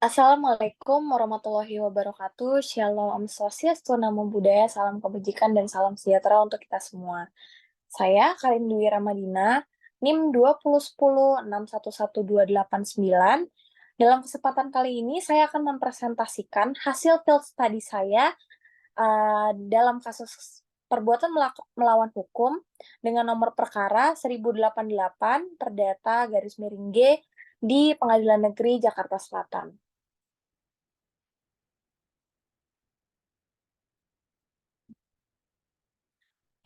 Assalamualaikum warahmatullahi wabarakatuh. Shalom Swastiastu, Namo Buddhaya, salam kebajikan dan salam sejahtera untuk kita semua. Saya Karin Dwi Ramadina, NIM 201061129. Dalam kesempatan kali ini saya akan mempresentasikan hasil field study saya dalam kasus perbuatan melawan hukum dengan nomor perkara 1088 Perdata garis miring G di Pengadilan Negeri Jakarta Selatan.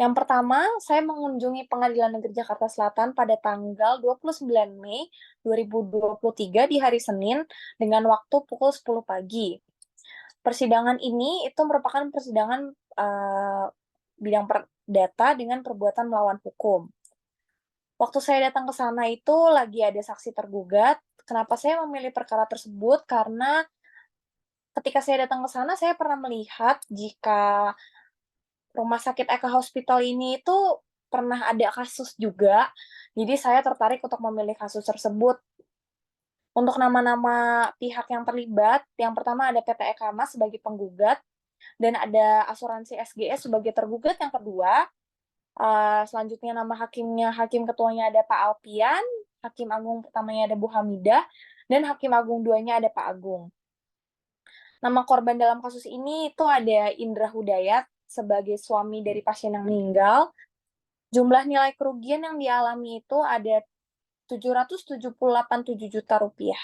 Yang pertama, saya mengunjungi Pengadilan Negeri Jakarta Selatan pada tanggal 29 Mei 2023 di hari Senin dengan waktu pukul 10 pagi. Persidangan ini itu merupakan persidangan bidang perdata dengan perbuatan melawan hukum. Waktu saya datang ke sana itu lagi ada saksi tergugat. Kenapa saya memilih perkara tersebut? Karena ketika saya datang ke sana, saya pernah melihat jika Rumah Sakit Eka Hospital ini itu pernah ada kasus juga, jadi saya tertarik untuk memilih kasus tersebut. Untuk nama-nama pihak yang terlibat, yang pertama ada PT Eka Mas sebagai penggugat, dan ada asuransi SGS sebagai tergugat yang kedua. Selanjutnya nama hakimnya, hakim ketuanya ada Pak Alpian, hakim agung pertamanya ada Bu Hamidah, dan hakim agung duanya ada Pak Agung. Nama korban dalam kasus ini itu ada Indra Hudayat sebagai suami dari pasien yang meninggal. Jumlah nilai kerugian yang dialami itu ada 778,7 juta rupiah.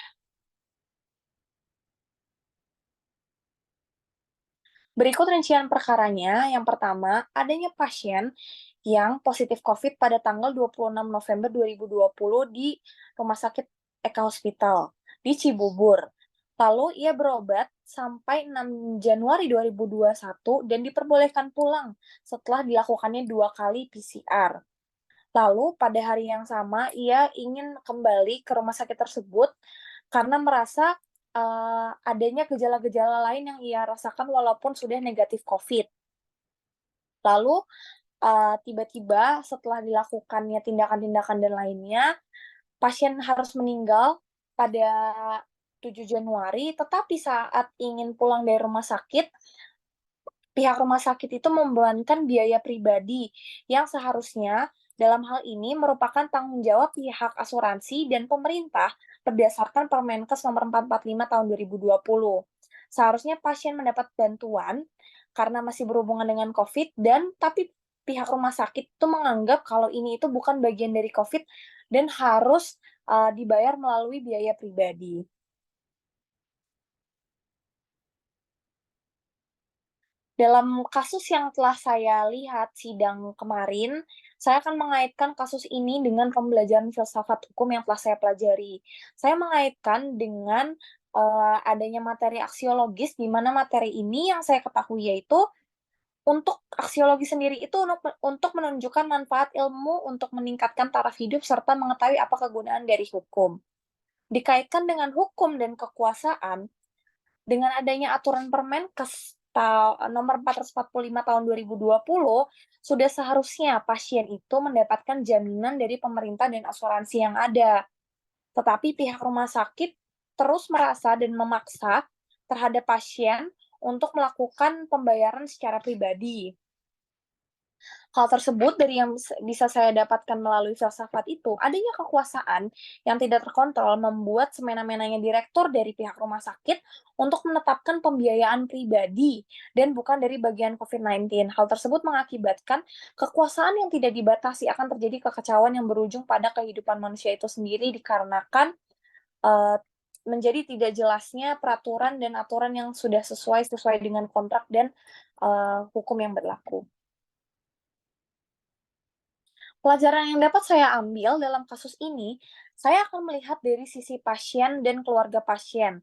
Berikut rincian perkaranya. Yang pertama, adanya pasien yang positif COVID pada tanggal 26 November 2020 di Rumah Sakit Eka Hospital di Cibubur. Lalu ia berobat sampai 6 Januari 2021 dan diperbolehkan pulang setelah dilakukannya 2 kali PCR. Lalu pada hari yang sama ia ingin kembali ke rumah sakit tersebut karena merasa adanya gejala-gejala lain yang ia rasakan walaupun sudah negatif COVID. Lalu tiba-tiba setelah dilakukannya tindakan-tindakan dan lainnya, pasien harus meninggal pada 7 Januari, tetapi saat ingin pulang dari rumah sakit, pihak rumah sakit itu membebankan biaya pribadi yang seharusnya dalam hal ini merupakan tanggung jawab pihak asuransi dan pemerintah berdasarkan Permenkes nomor 445 tahun 2020. Seharusnya pasien mendapat bantuan karena masih berhubungan dengan COVID dan tapi pihak rumah sakit itu menganggap kalau ini itu bukan bagian dari COVID dan harus dibayar melalui biaya pribadi. Dalam kasus yang telah saya lihat sidang kemarin, saya akan mengaitkan kasus ini dengan pembelajaran filsafat hukum yang telah saya pelajari. Saya mengaitkan dengan adanya materi aksiologis, di mana materi ini yang saya ketahui yaitu untuk aksiologi sendiri itu untuk menunjukkan manfaat ilmu untuk meningkatkan taraf hidup serta mengetahui apa kegunaan dari hukum. Dikaitkan dengan hukum dan kekuasaan, dengan adanya aturan Permenkes nomor 445 tahun 2020, sudah seharusnya pasien itu mendapatkan jaminan dari pemerintah dan asuransi yang ada. Tetapi pihak rumah sakit terus merasa dan memaksa terhadap pasien untuk melakukan pembayaran secara pribadi. Hal tersebut dari yang bisa saya dapatkan melalui filsafat itu, adanya kekuasaan yang tidak terkontrol membuat semena-menanya direktur dari pihak rumah sakit untuk menetapkan pembiayaan pribadi dan bukan dari bagian COVID-19. Hal tersebut mengakibatkan kekuasaan yang tidak dibatasi akan terjadi kekacauan yang berujung pada kehidupan manusia itu sendiri dikarenakan uh, menjadi tidak jelasnya peraturan dan aturan yang sudah sesuai dengan kontrak dan hukum yang berlaku. Pelajaran yang dapat saya ambil dalam kasus ini, saya akan melihat dari sisi pasien dan keluarga pasien.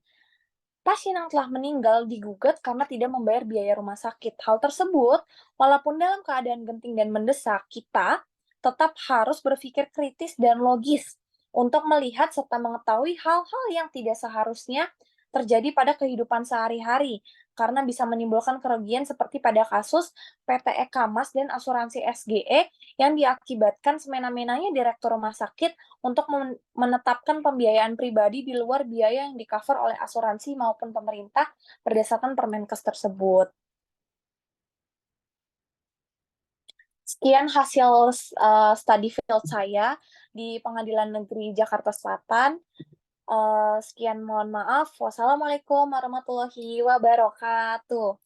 Pasien yang telah meninggal digugat karena tidak membayar biaya rumah sakit. Hal tersebut, walaupun dalam keadaan genting dan mendesak, kita tetap harus berpikir kritis dan logis untuk melihat serta mengetahui hal-hal yang tidak seharusnya terjadi pada kehidupan sehari-hari karena bisa menimbulkan kerugian seperti pada kasus PT Eka Mas dan asuransi SGE yang diakibatkan semena-menanya direktur rumah sakit untuk menetapkan pembiayaan pribadi di luar biaya yang di-cover oleh asuransi maupun pemerintah berdasarkan Permenkes tersebut. Sekian hasil study field saya di Pengadilan Negeri Jakarta Selatan. Sekian mohon maaf. Wassalamualaikum warahmatullahi wabarakatuh.